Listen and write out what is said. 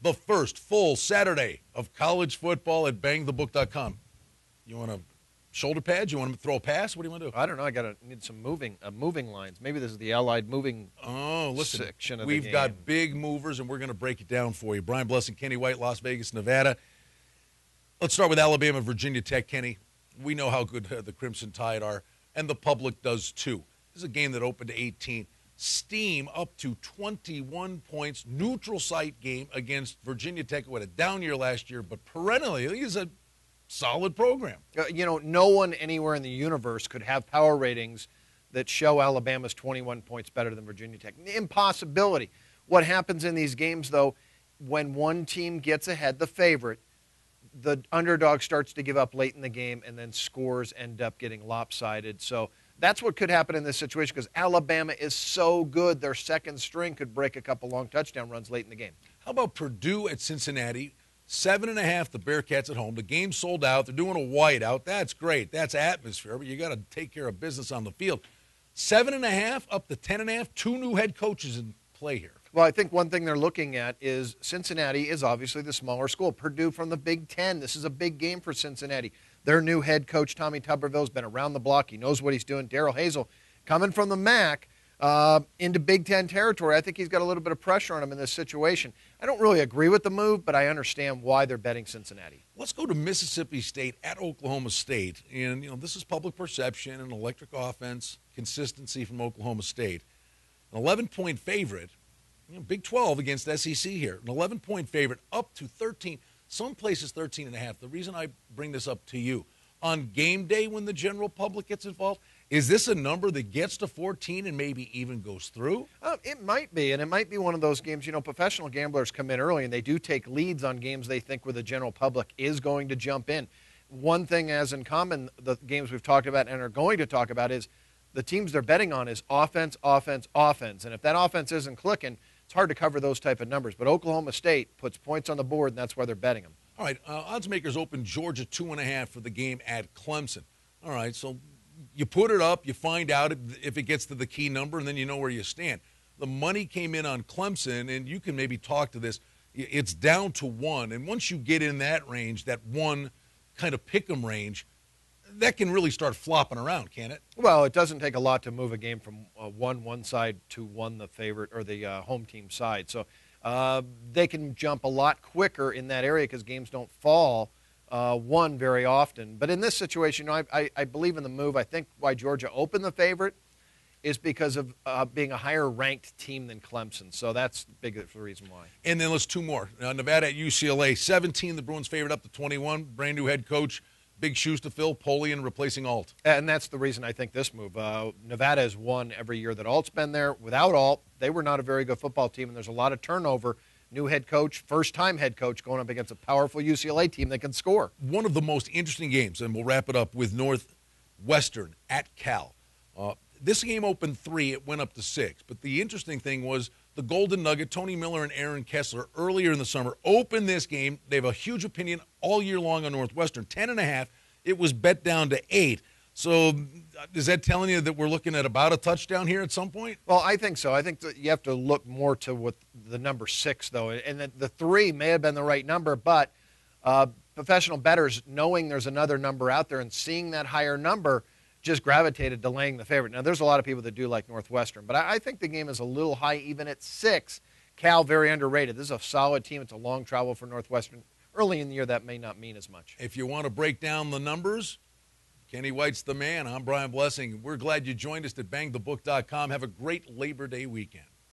the first full Saturday of college football at bangthebook.com. You want to shoulder pads? You want to throw a pass? What do you want to do? I don't know. Need some moving lines. Maybe this is the Allied moving section of the game. We've got big movers, and we're going to break it down for you. Brian Blessing, Kenny White, Las Vegas, Nevada. Let's start with Alabama, Virginia Tech, Kenny. We know how good the Crimson Tide are, and the public does too. This is a game that opened to 18. Steam up to 21 points. Neutral site game against Virginia Tech, who had a down year last year, but perennially is a solid program. No one anywhere in the universe could have power ratings that show Alabama's 21 points better than Virginia Tech. Impossibility. What happens in these games, though, when one team gets ahead, the favorite, the underdog starts to give up late in the game, and then scores end up getting lopsided. So that's what could happen in this situation because Alabama is so good, their second string could break a couple long touchdown runs late in the game. How about Purdue at Cincinnati? 7.5, the Bearcats at home. The game sold out. They're doing a whiteout. That's great. That's atmosphere, but you got to take care of business on the field. 7.5 up to 10.5. Two new head coaches in play here. Well, I think one thing they're looking at is Cincinnati is obviously the smaller school. Purdue from the Big Ten. This is a big game for Cincinnati. Their new head coach, Tommy Tuberville, has been around the block. He knows what he's doing. Darrell Hazel coming from the MAC into Big Ten territory. I think he's got a little bit of pressure on him in this situation. I don't really agree with the move, but I understand why they're betting Cincinnati. Let's go to Mississippi State at Oklahoma State. And, this is public perception, an electric offense, consistency from Oklahoma State. An 11-point favorite. Big 12 against SEC here. An 11-point favorite up to 13. Some places 13.5. The reason I bring this up to you, on game day when the general public gets involved, is this a number that gets to 14 and maybe even goes through? It might be, and it might be one of those games, professional gamblers come in early and they do take leads on games they think where the general public is going to jump in. One thing as in common, the games we've talked about and are going to talk about is the teams they're betting on is offense, offense, offense. And if that offense isn't clicking, it's hard to cover those type of numbers. But Oklahoma State puts points on the board, and that's why they're betting them. All right, odds makers open Georgia 2.5 for the game at Clemson. All right, so you put it up, you find out if it gets to the key number, and then you know where you stand. The money came in on Clemson, and you can maybe talk to this. It's down to 1, and once you get in that range, that 1 kind of pick-em range, that can really start flopping around, can't it? Well, it doesn't take a lot to move a game from one side to one the favorite or the home team side. So they can jump a lot quicker in that area because games don't fall one very often. But in this situation, I believe in the move. I think why Georgia opened the favorite is because of being a higher-ranked team than Clemson. So that's big the reason why. And then let's two more. Nevada at UCLA, 17, the Bruins favorite up to 21. Brand new head coach. Big shoes to fill, Polian replacing Alt. And that's the reason I think this move. Nevada has won every year that Alt's been there. Without Alt, they were not a very good football team, and there's a lot of turnover. New head coach, first-time head coach going up against a powerful UCLA team that can score. One of the most interesting games, and we'll wrap it up with Northwestern at Cal. This game opened 3. It went up to 6. But the interesting thing was the Golden Nugget, Tony Miller and Aaron Kessler, earlier in the summer, opened this game. They have a huge opinion all year long on Northwestern. 10.5. It was bet down to 8. So is that telling you that we're looking at about a touchdown here at some point? Well, I think so. I think that you have to look more to what the number 6, though. And the 3 may have been the right number, but professional bettors, knowing there's another number out there and seeing that higher number, just gravitated to laying the favorite. Now, there's a lot of people that do like Northwestern, but I think the game is a little high even at 6. Cal, very underrated. This is a solid team. It's a long travel for Northwestern. Early in the year, that may not mean as much. If you want to break down the numbers, Kenny White's the man. I'm Brian Blessing. We're glad you joined us at bangthebook.com. Have a great Labor Day weekend.